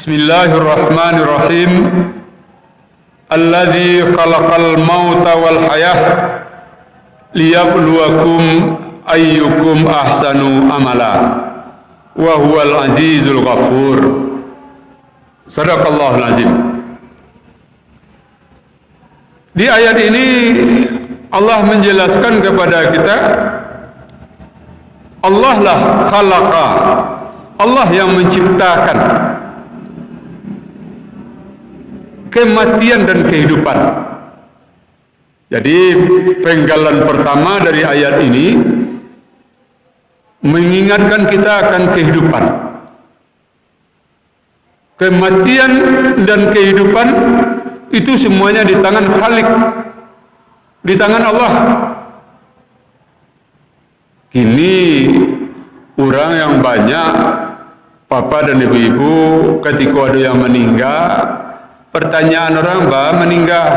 Bismillahirrahmanirrahim. Alladzi khalaqal mauta wal hayah liyabluwakum ayyukum ahsanu amala wa huwal azizul ghafur. Sadaqallahul azim. Di ayat ini Allah menjelaskan kepada kita, Allah lah khalaqa, Allah yang menciptakan kematian dan kehidupan. Jadi penggalan pertama dari ayat ini mengingatkan kita akan kehidupan. Kematian dan kehidupan itu semuanya di tangan Khalik, di tangan Allah. Kini orang yang banyak, papa dan ibu-ibu, ketika ada yang meninggal, pertanyaan orang, bah meninggal.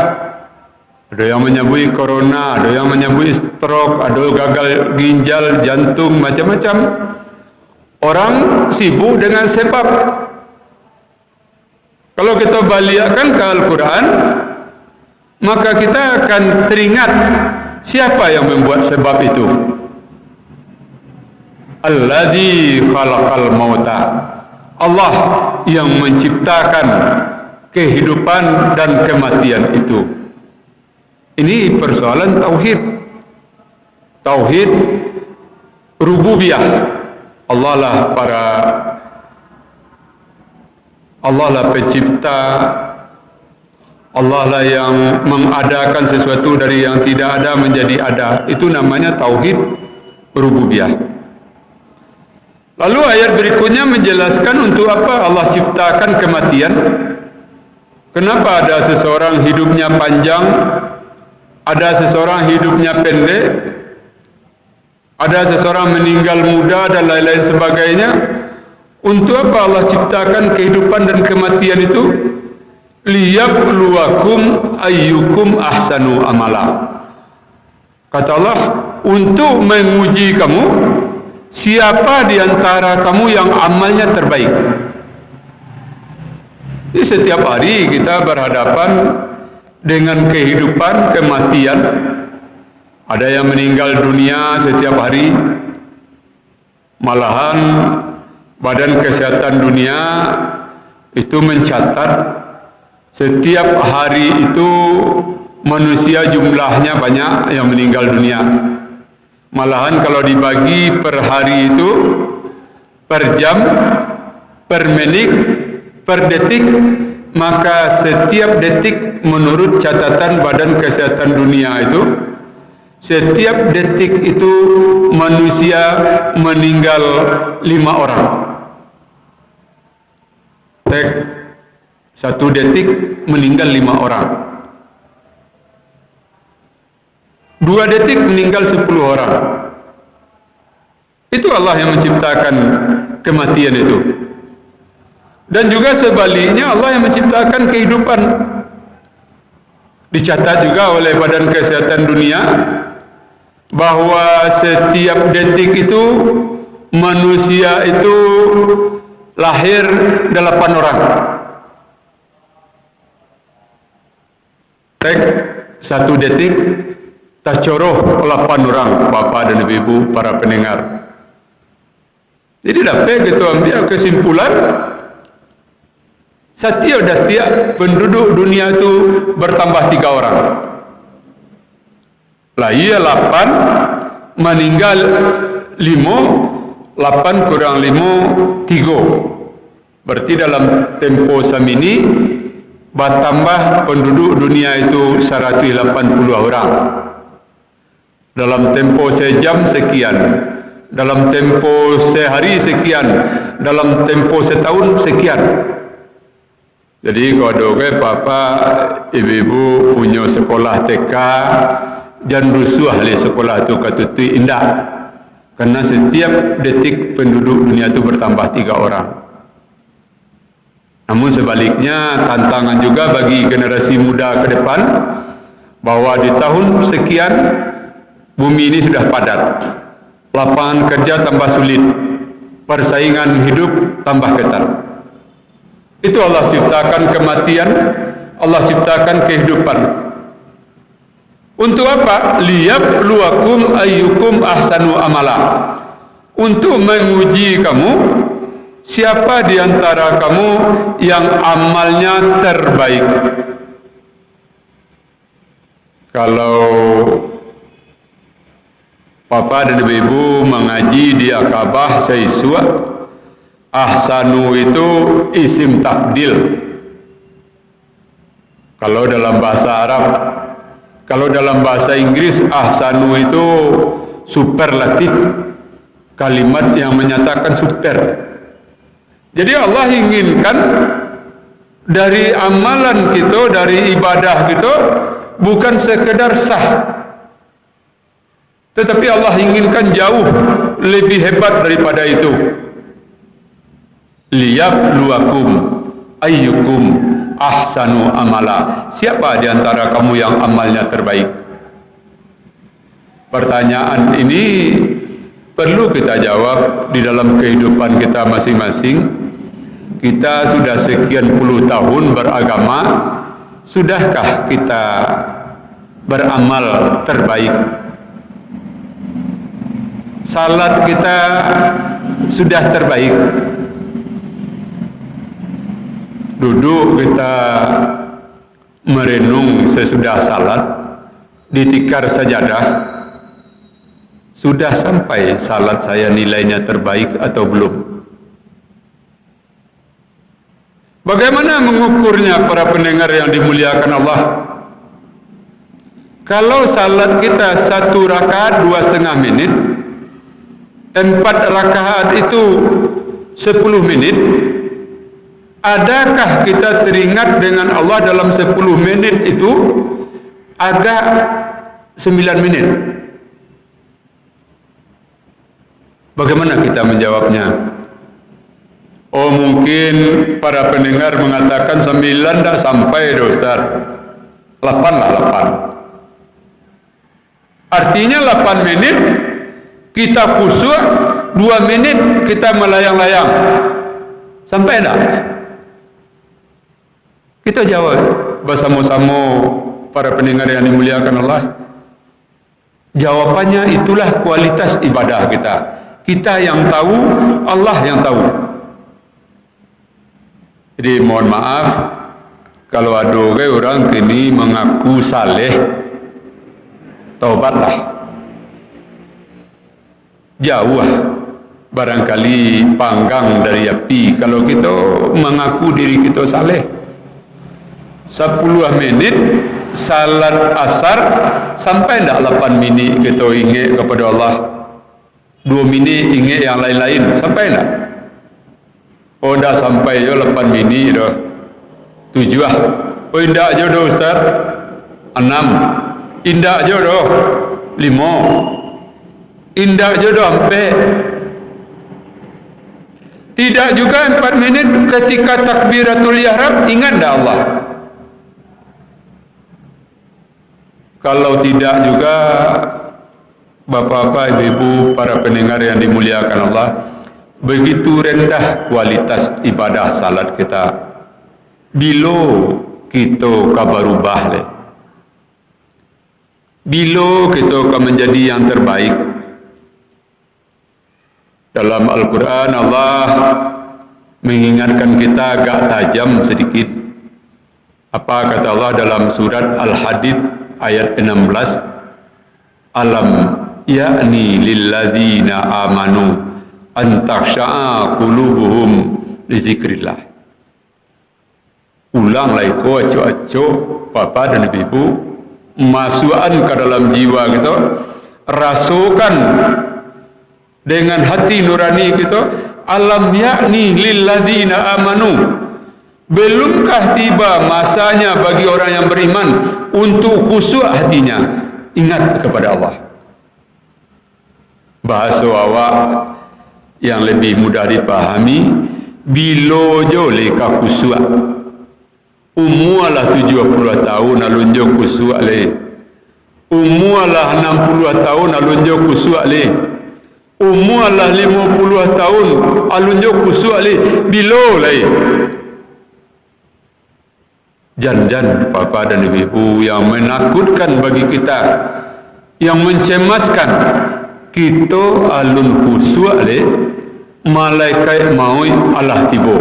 Ada yang menyebut corona, ada yang menyebut stroke, ada gagal ginjal, jantung, macam-macam. Orang sibuk dengan sebab. Kalau kita balikkan ke Al-Quran, maka kita akan teringat siapa yang membuat sebab itu. Alladzi khalaqal mauta, Allah yang menciptakan kehidupan dan kematian itu. Ini persoalan tauhid, tauhid rububiyah. Allah lah pencipta, Allah lah yang mengadakan sesuatu dari yang tidak ada menjadi ada. Itu namanya tauhid rububiyah. Lalu ayat berikutnya menjelaskan untuk apa Allah ciptakan kematian. Kenapa ada seseorang hidupnya panjang, ada seseorang hidupnya pendek, ada seseorang meninggal muda dan lain-lain sebagainya. Untuk apa Allah ciptakan kehidupan dan kematian itu? Liyabluwakum ayyukum ahsanu amala. Kata Allah, untuk menguji kamu, siapa di antara kamu yang amalnya terbaik. Jadi setiap hari kita berhadapan dengan kehidupan, kematian. Ada yang meninggal dunia setiap hari. Malahan Badan Kesehatan Dunia itu mencatat setiap hari itu manusia jumlahnya banyak yang meninggal dunia. Malahan kalau dibagi per hari itu, per jam, per menit, per detik, maka setiap detik menurut catatan Badan Kesehatan Dunia itu, setiap detik itu manusia meninggal 5 orang. Satu detik meninggal 5 orang. 2 detik meninggal 10 orang. Itu Allah yang menciptakan kematian itu. Dan juga sebaliknya Allah yang menciptakan kehidupan. Dicatat juga oleh Badan Kesehatan Dunia bahwa setiap detik itu manusia itu lahir 8 orang. Satu detik tercoroh 8 orang, bapak dan ibu para pendengar. Jadi dapat kita ambil kesimpulan, setiap detik penduduk dunia itu bertambah 3 orang. Lah iya 8 meninggal 5, 8 kurang 5 3. Berarti dalam tempo samini bertambah penduduk dunia itu 180 orang. Dalam tempo sejam sekian, dalam tempo sehari sekian, dalam tempo setahun sekian. Jadi kalau ada papa ibu-ibu punya sekolah TK, jangan rusuh ahli sekolah itu katutui indah. Karena setiap detik penduduk dunia itu bertambah 3 orang. Namun sebaliknya tantangan juga bagi generasi muda ke depan, bahwa di tahun sekian bumi ini sudah padat, lapangan kerja tambah sulit, persaingan hidup tambah ketat. Itu Allah ciptakan kematian, Allah ciptakan kehidupan. Untuk apa? Liyabluwakum ayyukum ahsanu amala. Untuk menguji kamu, siapa di antara kamu yang amalnya terbaik. Kalau Papa dan Ibu mengaji di Akabah Saiswa, ahsanu itu isim tafdil. Kalau dalam bahasa Arab, kalau dalam bahasa Inggris, ahsanu itu superlatif, kalimat yang menyatakan super. Jadi Allah inginkan dari amalan kita, dari ibadah kita, bukan sekedar sah, tetapi Allah inginkan jauh lebih hebat daripada itu. Liyabluwakum ayyukum ahsanu amala. Siapa di antara kamu yang amalnya terbaik? Pertanyaan ini perlu kita jawab di dalam kehidupan kita masing-masing. Kita sudah sekian puluh tahun beragama, sudahkah kita beramal terbaik? Salat kita sudah terbaik. Duduk kita merenung sesudah salat, ditikar sajadah, sudah sampai salat saya nilainya terbaik atau belum? Bagaimana mengukurnya para pendengar yang dimuliakan Allah? Kalau salat kita 1 rakaat 2,5 menit, 4 rakaat itu 10 menit, adakah kita teringat dengan Allah dalam 10 menit itu agak 9 menit? Bagaimana kita menjawabnya? Oh, mungkin para pendengar mengatakan 9 tak sampai dah Ustaz, 8 lah 8. Artinya 8 menit kita khusyuk, 2 menit kita melayang-layang. Sampai tak? Kita jawab bersama-sama para pendengar yang dimuliakan Allah. Jawapannya itulah kualitas ibadah kita. Kita yang tahu, Allah yang tahu. Jadi mohon maaf kalau ada orang kini mengaku saleh, taubatlah. Jauh barangkali panggang dari api kalau kita mengaku diri kita saleh. 10 menit salat asar, sampai tak 8 minit kita ingat kepada Allah, 2 minit ingat yang lain-lain, sampai tak? Oh, dah sampai je 8 minit dah, 7 lah. Oh, indah je dah Ustaz, 6, indah je dah 5, indah je dah 4. Tidak juga 4 minit ketika takbiratul ihram ingat dah Allah. Kalau tidak juga, bapak-bapak, ibu-ibu, para pendengar yang dimuliakan Allah, begitu rendah kualitas ibadah salat kita. Bila kita kabarubah le, bila kita akan menjadi yang terbaik. Dalam Al-Quran Allah mengingatkan kita agak tajam sedikit. Apa kata Allah dalam surat Al-Hadid ayat 16? Alam ya'ni lilladzina amanu an takhsha'a qulubuhum li zikrillah. Ulang lagi ko acuk-acuk bapa dan ibu, masukkan ke dalam jiwa kita, rasukan dengan hati nurani kita, alam yakni lilladzina amanu, belumkah tiba masanya bagi orang yang beriman untuk khusyuk hatinya, ingat kepada Allah. Bahasa awak yang lebih mudah dipahami, bila je leka khusyuk, umualah 70 tahun alunjuk khusyuk le, umualah 60 tahun alunjuk khusyuk le, umualah 50 tahun alunjuk khusyuk le, bila le. jan-jan Bapa dan Ibu yang menakutkan bagi kita, yang mencemaskan kita alun khusyuk le malaikat maut Allah tiba.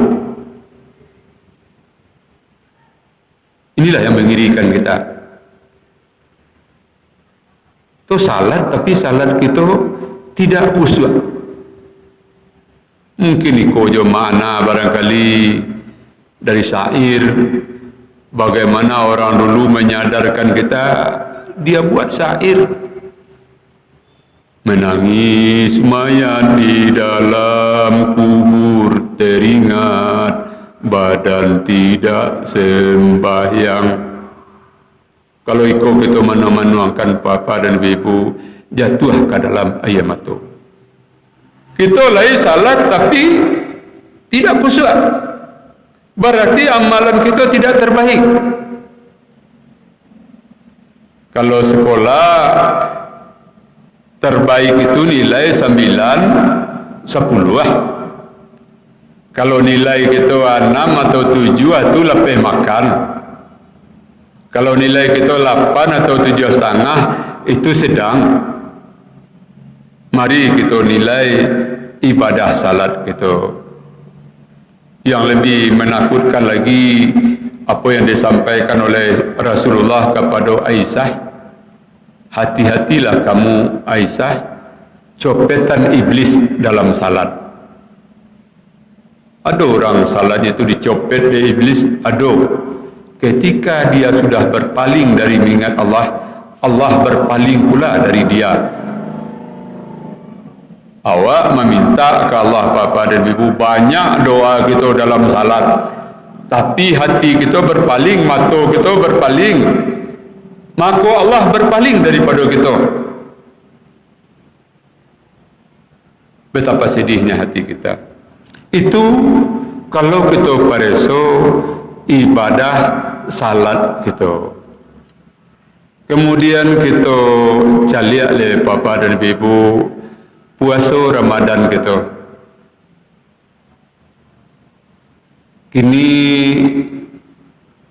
Inilah yang mengirikan kita. Itu salat tapi salat kita tidak khusyuk. Mungkin iko makna barangkali dari syair, bagaimana orang dulu menyadarkan kita, dia buat syair. Menangis mayat di dalam kubur, teringat badan tidak sembahyang. Kalau iko kita menuangkan Bapa dan Ibu, jatuh ke dalam air mata. Kita lagi salat tapi tidak khusyuk. Berarti amalan kita tidak terbaik. Kalau sekolah terbaik itu nilai 9, 10 lah. Kalau nilai kita 6 atau 7 itu lebih makan. Kalau nilai kita 8 atau 7,5 itu sedang. Mari kita nilai ibadah salat kita. Yang lebih menakutkan lagi apa yang disampaikan oleh Rasulullah kepada Aisyah. Hati-hatilah kamu Aisyah, copetan iblis dalam salat. Ada orang salat itu dicopet oleh iblis, ada. Ketika dia sudah berpaling dari mengingat Allah, Allah berpaling pula dari dia. Awak meminta ke Allah Bapa dan Ibu banyak doa kita dalam salat, tapi hati kita berpaling, mata kita berpaling, maka Allah berpaling daripada kita. Betapa sedihnya hati kita. Itu kalau kita pareso ibadah salat kita. Kemudian kita caliak le Bapa dan Ibu puasa Ramadan kita. Kini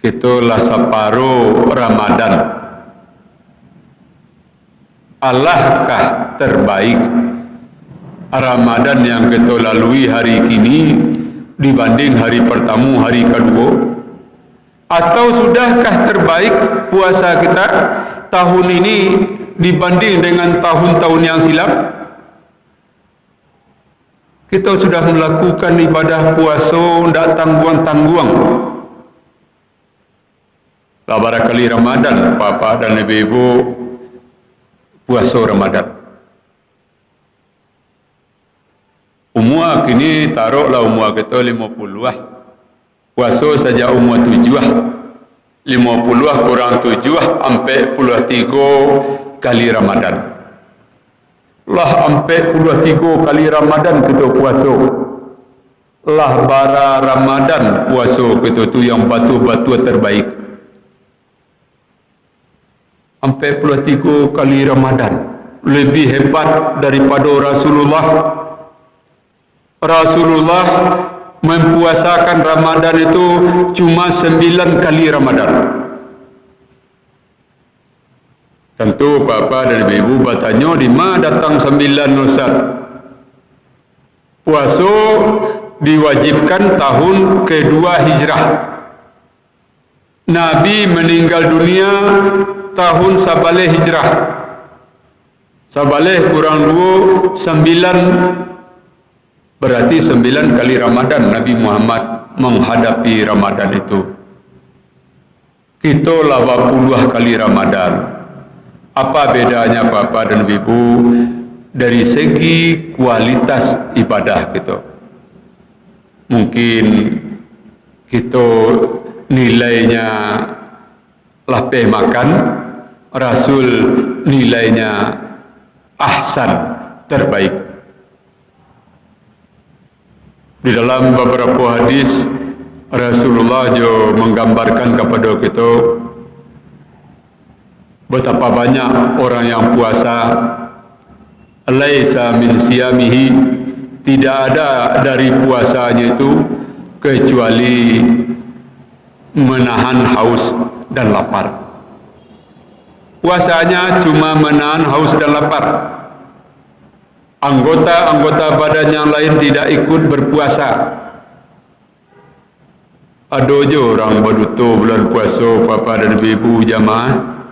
kita lah separuh Ramadan. Alahkah terbaik Ramadan yang kita lalui hari kini dibanding hari pertama, hari kedua? Atau sudahkah terbaik puasa kita tahun ini dibanding dengan tahun-tahun yang silap? Kita sudah melakukan ibadah puasa tidak tangguang-tangguang. Lah barangkali Ramadan, Bapa dan Ibu puasa Ramadan. Umur kini taruhlah umur kita 50 lah. Puasa saja umur 7 lah. 50 kurang 7 sampai 43 kali Ramadan. Lah 43 kali Ramadan kita puasa. Lah bara Ramadan puasa kita tu yang batu-batu terbaik. 43 kali Ramadan lebih hebat daripada Rasulullah. Rasulullah mempuasakan Ramadan itu cuma 9 kali Ramadan. Tentu Bapa dan Ibu bertanya, di mana datang 9 Ustaz? Puasa diwajibkan tahun kedua hijrah. Nabi meninggal dunia tahun sabaleh hijrah. Sabaleh kurang 2, 9. Berarti 9 kali Ramadan Nabi Muhammad menghadapi Ramadan itu. Kita 80 kali Ramadan. Apa bedanya Bapa dan Ibu dari segi kualitas ibadah kita? Mungkin kita nilainya lebih makan, Rasul nilainya ahsan, terbaik. Di dalam beberapa hadis Rasulullah juga menggambarkan kepada kita betapa banyak orang yang puasa, laisa min siyamihi, tidak ada dari puasanya itu kecuali menahan haus dan lapar. Puasanya cuma menahan haus dan lapar. Anggota-anggota badan yang lain tidak ikut berpuasa. Ada je orang berduta bulan puasa, papa dan ibu jamaah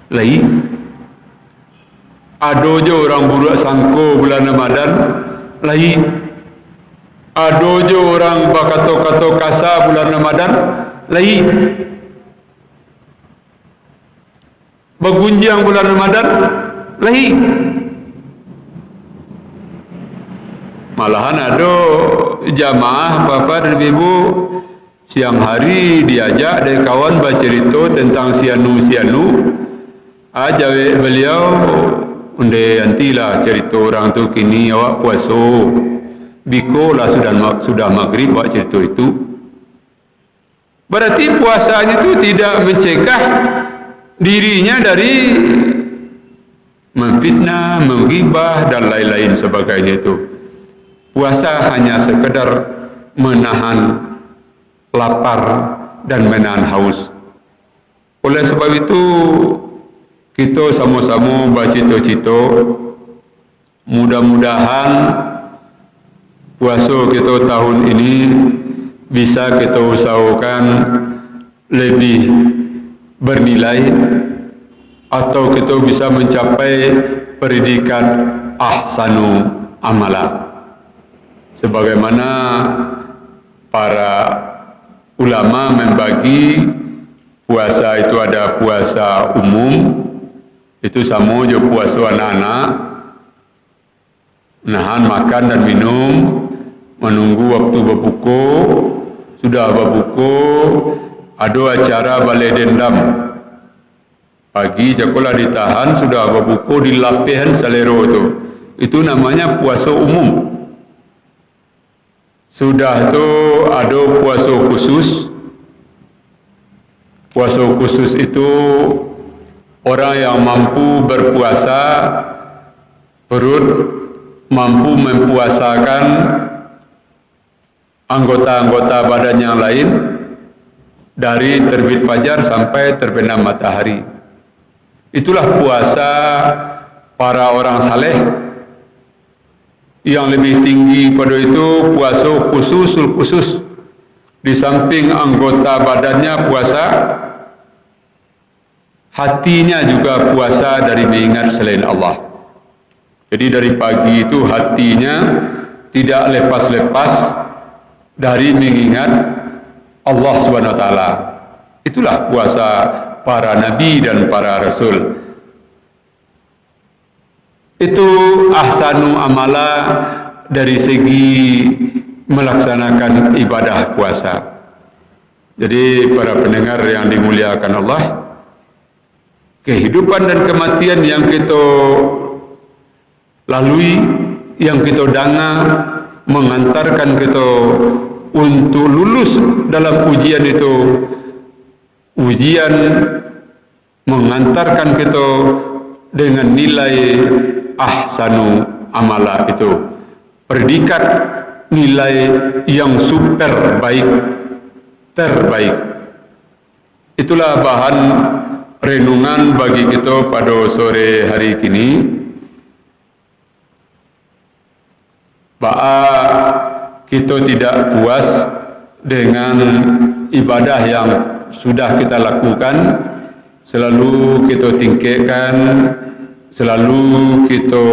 lain. Ada je orang buruk sangko bulan Ramadan lain. Ada je orang berkata-kata kasar bulan Ramadan lain. Bergunjang bulan Ramadan lain. Malahan ada jamaah bapa dan ibu siang hari diajak dari kawan bercerita tentang sianu. Jawe beliau unde antilah cerita orang tu kini awak puasa. Biko lah sudah maghrib awak cerita itu. Berarti puasanya itu tidak mencegah dirinya dari memfitnah, menggibah dan lain-lain sebagainya itu. Puasa hanya sekedar menahan lapar dan menahan haus. Oleh sebab itu kita sama-sama bercita-cita mudah-mudahan puasa kita tahun ini bisa kita usahakan lebih bernilai atau kita bisa mencapai predikat ahsanu amala. Sebagaimana para ulama membagi puasa itu ada puasa umum, itu sama je puasa anak-anak, nahan makan dan minum, menunggu waktu berbuka, sudah berbuka, ada acara balai dendam. Pagi cakulah ditahan, sudah berbuka di lapihan salero itu. Itu namanya puasa umum. Sudah tu ada puasa khusus. Puasa khusus itu orang yang mampu berpuasa perut, mampu mempuasakan anggota-anggota badan yang lain dari terbit fajar sampai terbenam matahari. Itulah puasa para orang saleh. Yang lebih tinggi pada itu puasa khususul khusus. Di samping anggota badannya puasa, hatinya juga puasa dari mengingat selain Allah. Jadi dari pagi itu hatinya tidak lepas-lepas dari mengingat Allah SWT. Itulah puasa para nabi dan para rasul. Itu ahsanu amala dari segi melaksanakan ibadah puasa. Jadi para pendengar yang dimuliakan Allah, kehidupan dan kematian yang kita lalui, yang kita danga, mengantarkan kita untuk lulus dalam ujian itu. Ujian mengantarkan kita dengan nilai ahsanu amala itu, predikat nilai yang super baik, terbaik. Itulah bahan renungan bagi kita pada sore hari ini. Bahwa kita tidak puas dengan ibadah yang sudah kita lakukan, selalu kita tingkatkan, selalu kita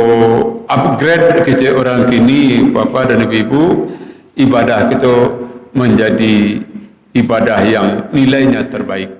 upgrade kecil orang kini, bapa dan ibu, ibadah kita menjadi ibadah yang nilainya terbaik.